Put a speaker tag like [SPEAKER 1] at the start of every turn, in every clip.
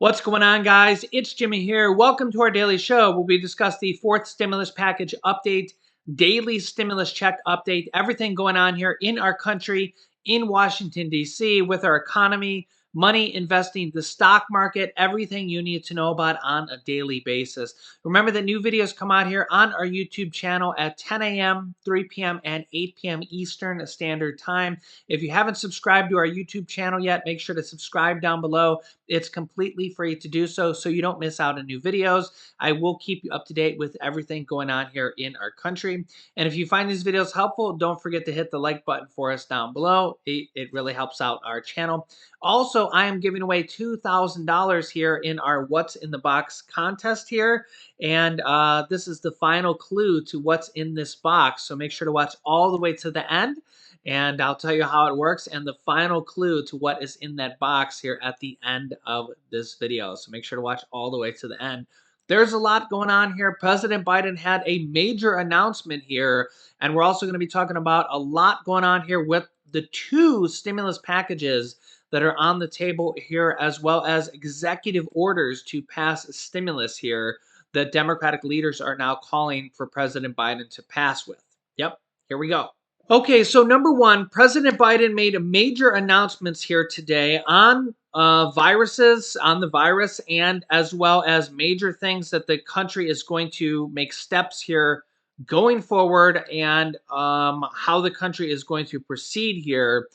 [SPEAKER 1] What's going on, guys? It's Jimmy here. Welcome to our daily show where we discuss the fourth stimulus package update, daily stimulus check update, everything going on here in our country, in Washington, D.C., with our economy, money, investing, the stock market, everything you need to know about on a daily basis. Remember that new videos come out here on our YouTube channel at 10 a.m., 3 p.m., and 8 p.m. Eastern Standard Time. If you haven't subscribed to our YouTube channel yet, make sure to subscribe down below. It's completely free to do so you don't miss out on new videos. I will keep you up to date with everything going on here in our country. And if you find these videos helpful, don't forget to hit the like button for us down below. It really helps out our channel. Also, I am giving away $2,000 here in our What's in the Box contest here. And this is the final clue to what's in this box. So make sure to watch all the way to the end. And I'll tell you how it works and the final clue to what is in that box here at the end of this video. So make sure to watch all the way to the end. There's a lot going on here. President Biden had a major announcement here, and we're also going to be talking about a lot going on here with the two stimulus packages that are on the table here, as well as executive orders to pass stimulus here that Democratic leaders are now calling for President Biden to pass with. Yep, here we go. Okay, so number one, President Biden made major announcements here today on viruses, on the virus, and as well as major things that the country is going to make steps here going forward, and how the country is going to proceed here.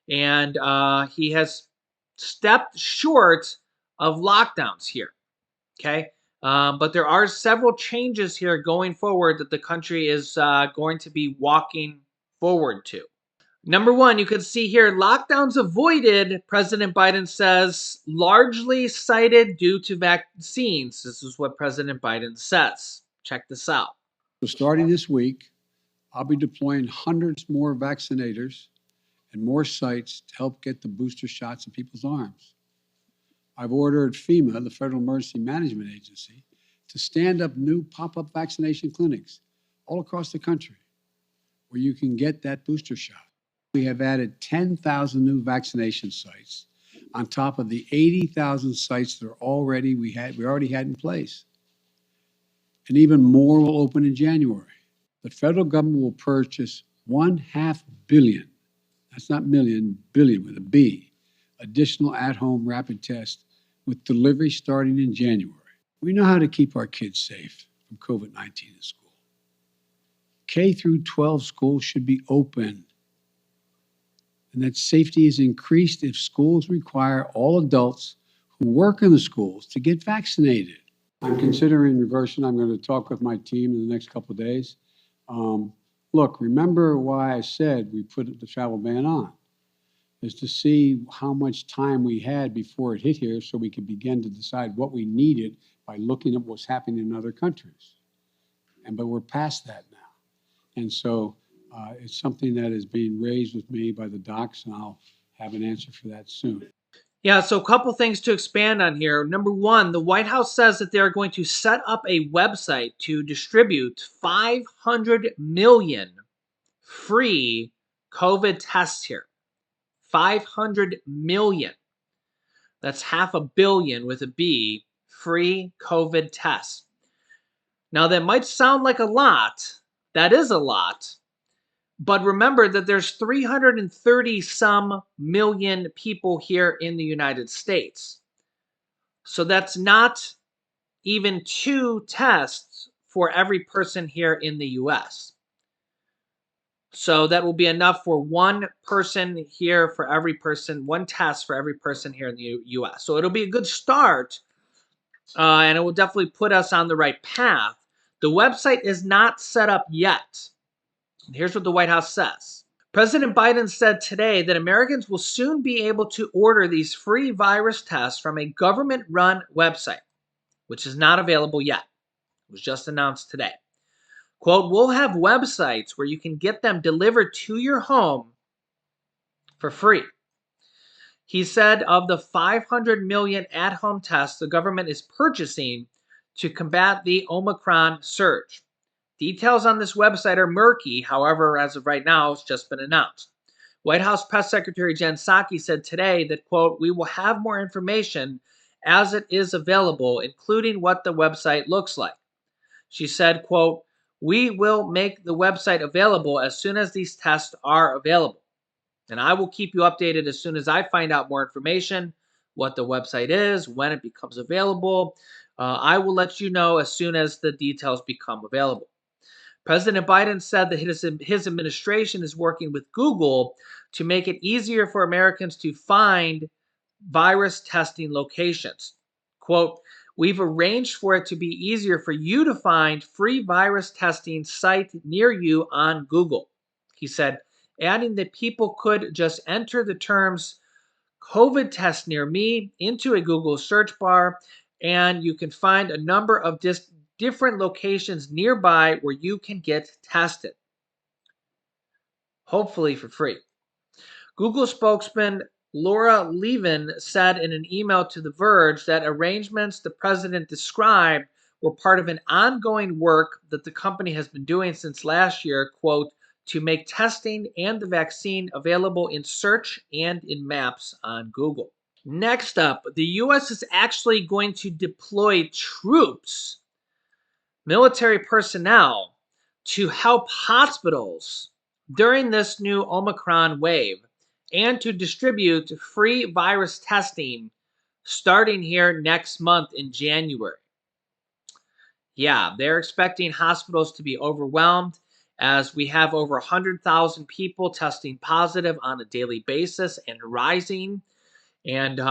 [SPEAKER 1] And he has stepped short of lockdowns here. Okay. But there are several changes here going forward that the country is going to be walking forward to. Number one, you can see here, lockdowns avoided, President Biden says, largely cited due to vaccines. This is what President Biden says. Check this out.
[SPEAKER 2] So starting this week, I'll be deploying hundreds more vaccinators and more sites to help get the booster shots in people's arms. I've ordered FEMA, the Federal Emergency Management Agency, to stand up new pop-up vaccination clinics all across the country where you can get that booster shot. We have added 10,000 new vaccination sites on top of the 80,000 sites that we already had in place. And even more will open in January. The federal government will purchase 1/2 billion, that's not million, billion with a B, additional at-home rapid tests with delivery starting in January. We know how to keep our kids safe from COVID-19 in school. K through 12 schools should be open, and that safety is increased if schools require all adults who work in the schools to get vaccinated. I'm considering reversing. I'm going to talk with my team in the next couple of days. Look, remember why I said we put the travel ban on, is to see how much time we had before it hit here so we could begin to decide what we needed by looking at what's happening in other countries. But we're past that now. And so it's something that is being raised with me by the docs, and I'll have an answer for that soon.
[SPEAKER 1] Yeah, so a couple things to expand on here. Number one, the White House says that they're going to set up a website to distribute 500 million free COVID tests here. 500 million. That's 500 million with a B, free COVID tests. Now, that might sound like a lot. That is a lot. But remember that there's 330 some million people here in the United States. So that's not even 2 tests for every person here in the US. So that will be enough for 1 person here for every person, 1 test for every person here in the US. So it'll be a good start, and it will definitely put us on the right path. The website is not set up yet. Here's what the White House says. President Biden said today that Americans will soon be able to order these free virus tests from a government-run website, which is not available yet. It was just announced today. Quote, we'll have websites where you can get them delivered to your home for free. He said of the 500 million at-home tests the government is purchasing to combat the Omicron surge. Details on this website are murky. However, as of right now, it's just been announced. White House Press Secretary Jen Psaki said today that, quote, we will have more information as it is available, including what the website looks like. She said, quote, "We will make the website available as soon as these tests are available. And I will keep you updated as soon as I find out more information, what the website is, when it becomes available. I will let you know as soon as the details become available." President Biden said that his administration is working with Google to make it easier for Americans to find virus testing locations. Quote, "We've arranged for it to be easier for you to find free virus testing site near you on Google," he said, adding that people could just enter the terms "COVID test near me" into a Google search bar, and you can find a number of different locations nearby where you can get tested, hopefully for free. Google spokesman Laura Levin said in an email to The Verge that arrangements the president described were part of an ongoing work that the company has been doing since last year, quote, "to make testing and the vaccine available in search and in maps on Google." Next up, the U.S. is actually going to deploy troops, military personnel, to help hospitals during this new Omicron wave and to distribute free virus testing starting here next month in January. Yeah, they're expecting hospitals to be overwhelmed as we have over 100,000 people testing positive on a daily basis and rising. And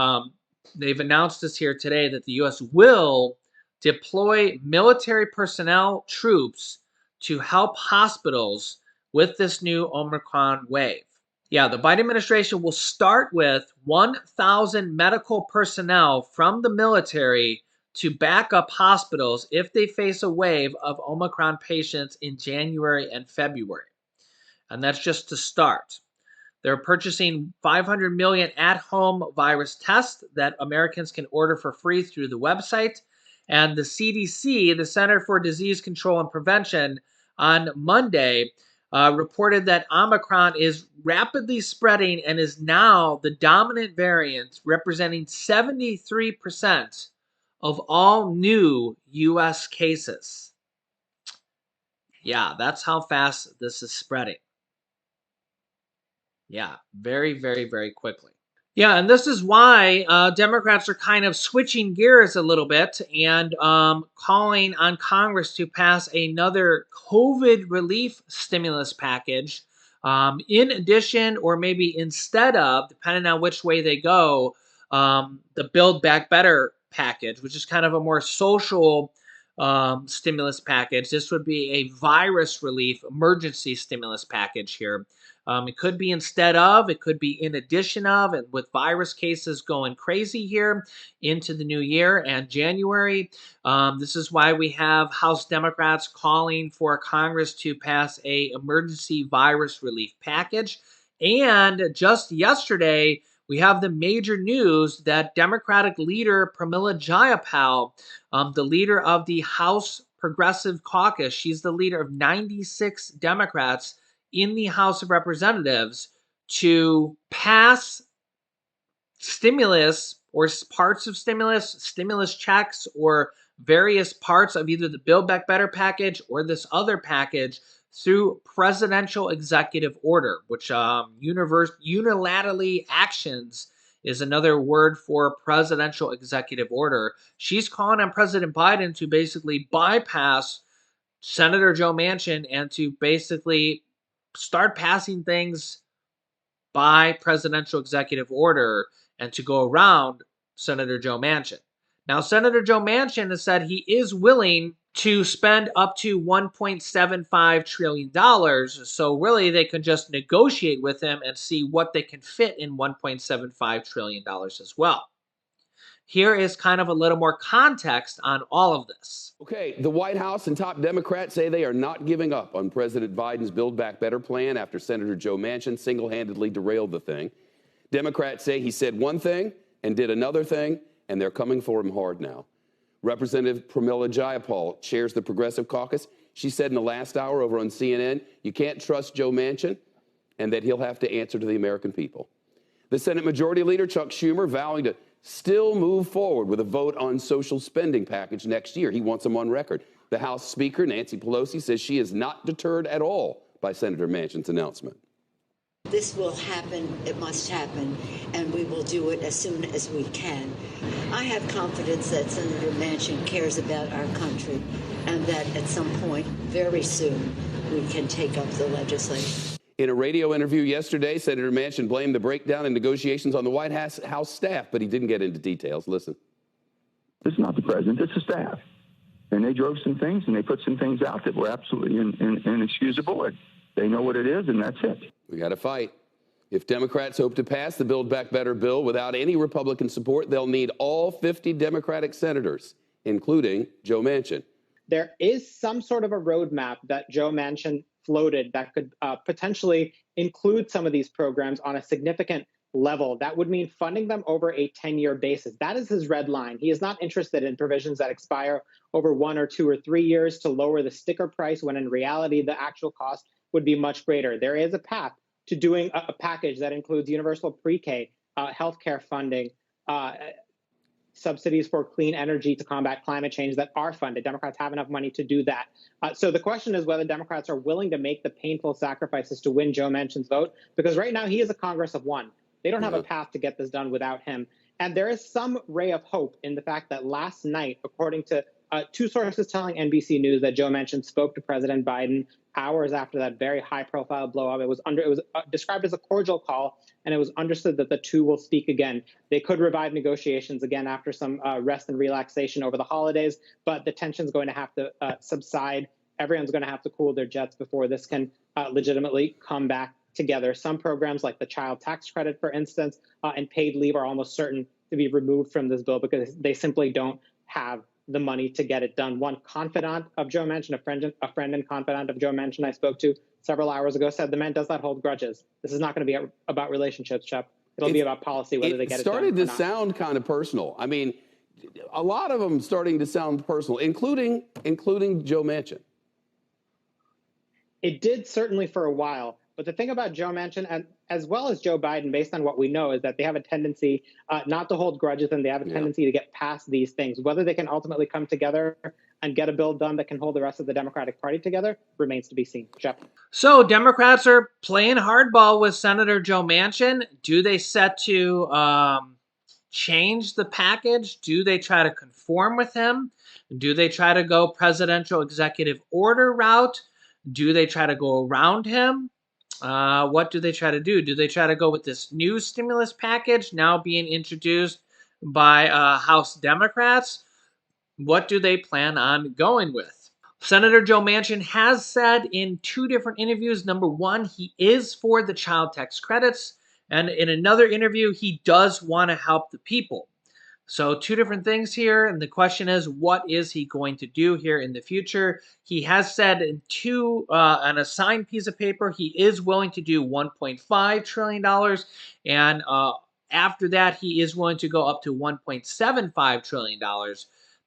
[SPEAKER 1] they've announced this here today that the U.S. will deploy military personnel troops to help hospitals with this new Omicron wave. Yeah, the Biden administration will start with 1,000 medical personnel from the military to back up hospitals if they face a wave of Omicron patients in January and February. And that's just to start. They're purchasing 500 million at-home virus tests that Americans can order for free through the website. And the CDC, the Center for Disease Control and Prevention, on Monday reported that Omicron is rapidly spreading and is now the dominant variant, representing 73% of all new U.S. cases. Yeah, that's how fast this is spreading. Yeah, very, very, very quickly. Yeah, and this is why Democrats are kind of switching gears a little bit and calling on Congress to pass another COVID relief stimulus package. In addition, or maybe instead of, depending on which way they go, the Build Back Better package, which is kind of a more social stimulus package. This would be a virus relief emergency stimulus package here. It could be instead of, it could be in addition of, and with virus cases going crazy here into the new year and January. This is why we have House Democrats calling for Congress to pass a emergency virus relief package. And just yesterday, we have the major news that Democratic leader Pramila Jayapal, the leader of the House Progressive Caucus, she's the leader of 96 Democrats in the House of Representatives, to pass stimulus or parts of stimulus checks, or various parts of either the Build Back Better package or this other package through presidential executive order, which unilaterally actions is another word for presidential executive order. She's calling on President Biden to basically bypass Senator Joe Manchin and to basically start passing things by presidential executive order and to go around Senator Joe Manchin. Now, Senator Joe Manchin has said he is willing to spend up to $1.75 trillion. So really, they can just negotiate with him and see what they can fit in $1.75 trillion as well. Here is kind of a little more context on all of this.
[SPEAKER 3] Okay, the White House and top Democrats say they are not giving up on President Biden's Build Back Better plan after Senator Joe Manchin single-handedly derailed the thing. Democrats say he said one thing and did another thing, and they're coming for him hard now. Representative Pramila Jayapal chairs the Progressive Caucus. She said in the last hour over on CNN, you can't trust Joe Manchin and that he'll have to answer to the American people. The Senate Majority Leader, Chuck Schumer, vowing to still move forward with a vote on social spending package next year. He wants them on record. The House Speaker, Nancy Pelosi, says she is not deterred at all by Senator Manchin's announcement.
[SPEAKER 4] This will happen, it must happen, and we will do it as soon as we can. I have confidence that Senator Manchin cares about our country and that at some point, very soon, we can take up the legislation.
[SPEAKER 3] In a radio interview yesterday, Senator Manchin blamed the breakdown in negotiations on the White House staff, but he didn't get into details. Listen.
[SPEAKER 5] This is not the president, it's the staff. And they drove some things and they put some things out that were absolutely inexcusable. They know what it is, and that's it.
[SPEAKER 3] We got to fight. If Democrats hope to pass the Build Back Better bill without any Republican support, they'll need all 50 Democratic senators, including Joe Manchin.
[SPEAKER 6] There is some sort of a roadmap that Joe Manchin floated that could potentially include some of these programs on a significant level. That would mean funding them over a 10-year basis. That is his red line. He is not interested in provisions that expire over 1 or 2 or 3 years to lower the sticker price when in reality the actual cost would be much greater. There is a path to doing a package that includes universal pre-K, healthcare funding, subsidies for clean energy to combat climate change that are funded. Democrats have enough money to do that. So the question is whether Democrats are willing to make the painful sacrifices to win Joe Manchin's vote, because right now he is a Congress of one. They don't have a path to get this done without him. And there is some ray of hope in the fact that last night, according to 2 sources telling NBC News, that Joe Manchin spoke to President Biden hours after that very high-profile blow-up. It was described as a cordial call, and it was understood that the two will speak again. They could revive negotiations again after some rest and relaxation over the holidays, but the tension's going to have to subside. Everyone's going to have to cool their jets before this can legitimately come back together. Some programs like the child tax credit, for instance, and paid leave are almost certain to be removed from this bill because they simply don't have the money to get it done. One confidant of Joe Manchin, a friend and confidant of Joe Manchin I spoke to several hours ago, said the man does not hold grudges. This is not going to be about relationships, Shep. It'll be about policy, whether they get it done. It started
[SPEAKER 3] to sound kind of personal. I mean, a lot of them starting to sound personal, including Joe Manchin.
[SPEAKER 6] It did certainly for a while. But the thing about Joe Manchin, and as well as Joe Biden, based on what we know, is that they have a tendency not to hold grudges, and they have a tendency to get past these things. Whether they can ultimately come together and get a bill done that can hold the rest of the Democratic Party together remains to be seen. Jeff.
[SPEAKER 1] So Democrats are playing hardball with Senator Joe Manchin. Do they set to change the package? Do they try to conform with him? Do they try to go presidential executive order route? Do they try to go around him? What do they try to do? Do they try to go with this new stimulus package now being introduced by House Democrats? What do they plan on going with? Senator Joe Manchin has said in 2 different interviews, number one, he is for the child tax credits. And in another interview, he does want to help the people. So 2 different things here. And the question is, what is he going to do here in the future? He has said on a signed piece of paper, he is willing to do $1.5 trillion. And after that, he is willing to go up to $1.75 trillion.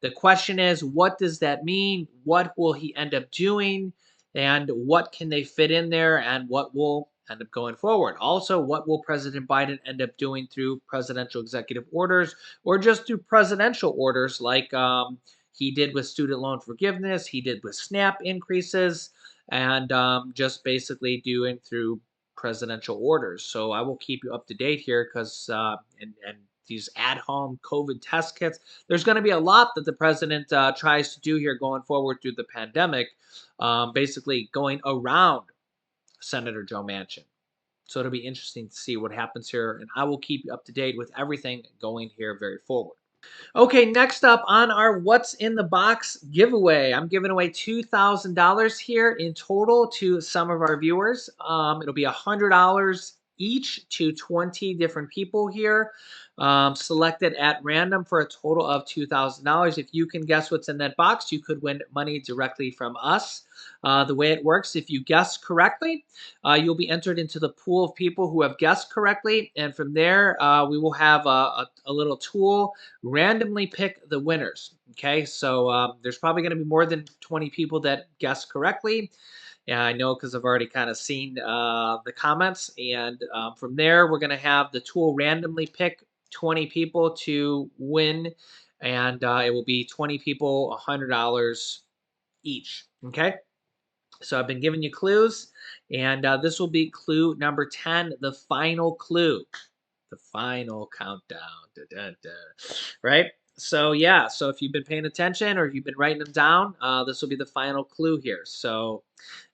[SPEAKER 1] The question is, what does that mean? What will he end up doing? And what can they fit in there? And what will end up going forward? Also, what will President Biden end up doing through presidential executive orders or just through presidential orders like he did with student loan forgiveness, he did with SNAP increases, and just basically doing through presidential orders. So I will keep you up to date here because and these at-home COVID test kits, there's going to be a lot that the president tries to do here going forward through the pandemic, basically going around Senator Joe Manchin. So it'll be interesting to see what happens here, and I will keep you up to date with everything going here very forward. Okay, next up on our What's in the Box giveaway, I'm giving away $2,000 here in total to some of our viewers. It'll be $100 each to 20 different people here, selected at random for a total of $2,000. If you can guess what's in that box, you could win money directly from us. The way it works, if you guess correctly, you'll be entered into the pool of people who have guessed correctly. And from there, we will have a little tool randomly pick the winners. Okay, so there's probably going to be more than 20 people that guess correctly. Yeah, I know because I've already kind of seen the comments. And from there, we're going to have the tool randomly pick 20 people to win, and it will be 20 people, $100 each. Okay. So I've been giving you clues, and this will be clue number 10, the final clue, the final countdown. Da, da, da. Right? So, yeah, so if you've been paying attention or if you've been writing them down, this will be the final clue here. So,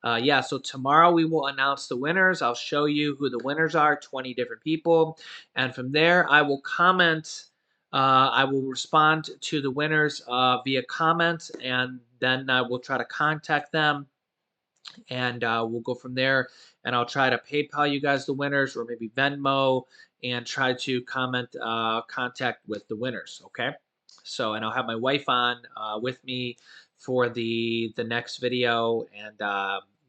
[SPEAKER 1] yeah, so tomorrow we will announce the winners. I'll show you who the winners are, 20 different people. And from there, I will comment. I will respond to the winners via comment, and then I will try to contact them, and we'll go from there. And I'll try to PayPal you guys the winners, or maybe Venmo, and try to contact with the winners. Okay. So, and I'll have my wife on with me for the next video, and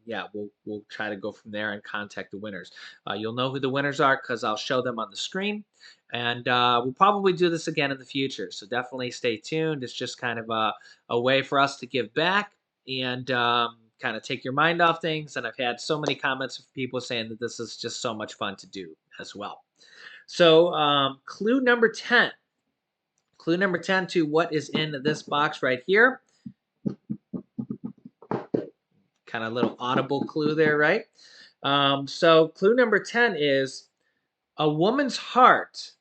[SPEAKER 1] yeah, we'll try to go from there and contact the winners. You'll know who the winners are because I'll show them on the screen, and we'll probably do this again in the future. So definitely stay tuned. It's just kind of a way for us to give back, and kind of take your mind off things. And I've had so many comments of people saying that this is just so much fun to do as well. So clue number 10. Clue number 10 to what is in this box right here. Kind of little audible clue there, right? So clue number 10 is a woman's heart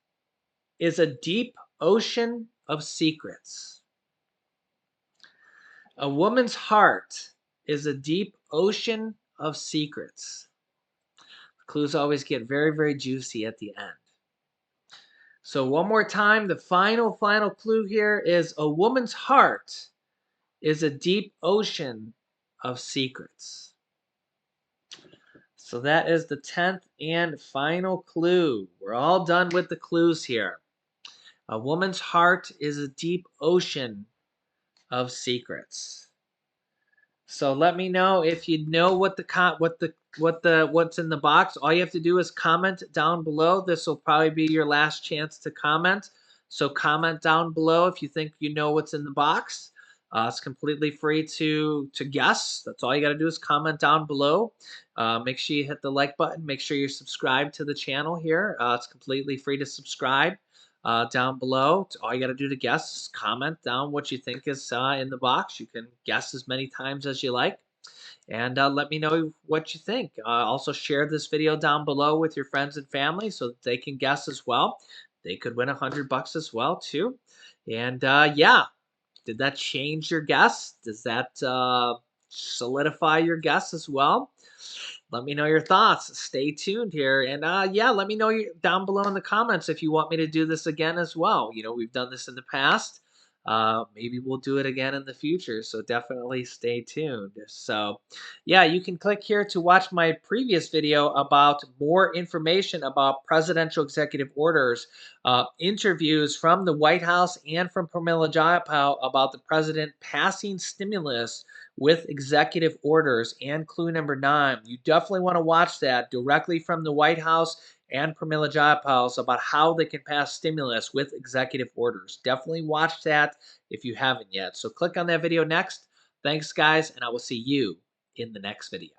[SPEAKER 1] is a deep ocean of secrets. A woman's heart is a deep ocean of secrets. Clues always get very, very juicy at the end. So one more time, the final clue here is a woman's heart is a deep ocean of secrets. So that is the 10th and final clue. We're all done with the clues here. A woman's heart is a deep ocean of secrets. So let me know if you know what's in the box. All you have to do is comment down below. This will probably be your last chance to comment. So comment down below if you think you know what's in the box. It's completely free to guess. That's all you got to do is comment down below. Make sure you hit the like button. Make sure you're subscribed to the channel here. It's completely free to subscribe. Down below, all you got to do to guess is comment down what you think is in the box. You can guess as many times as you like, and let me know what you think. Also share this video down below with your friends and family so that they can guess as well. They could win $100 as well too. And yeah, did that change your guess? Does that solidify your guess as well? Let me know your thoughts. Stay tuned here. And yeah, let me know down below in the comments if you want me to do this again as well. You know, we've done this in the past. Maybe we'll do it again in the future. So definitely stay tuned. So yeah, you can click here to watch my previous video about more information about presidential executive orders, interviews from the White House and from Pramila Jayapal about the president passing stimulus with executive orders, and clue number 9. You definitely want to watch that directly from the White House and Pramila Jayapal about how they can pass stimulus with executive orders. Definitely watch that if you haven't yet. So click on that video next. Thanks, guys, and I will see you in the next video.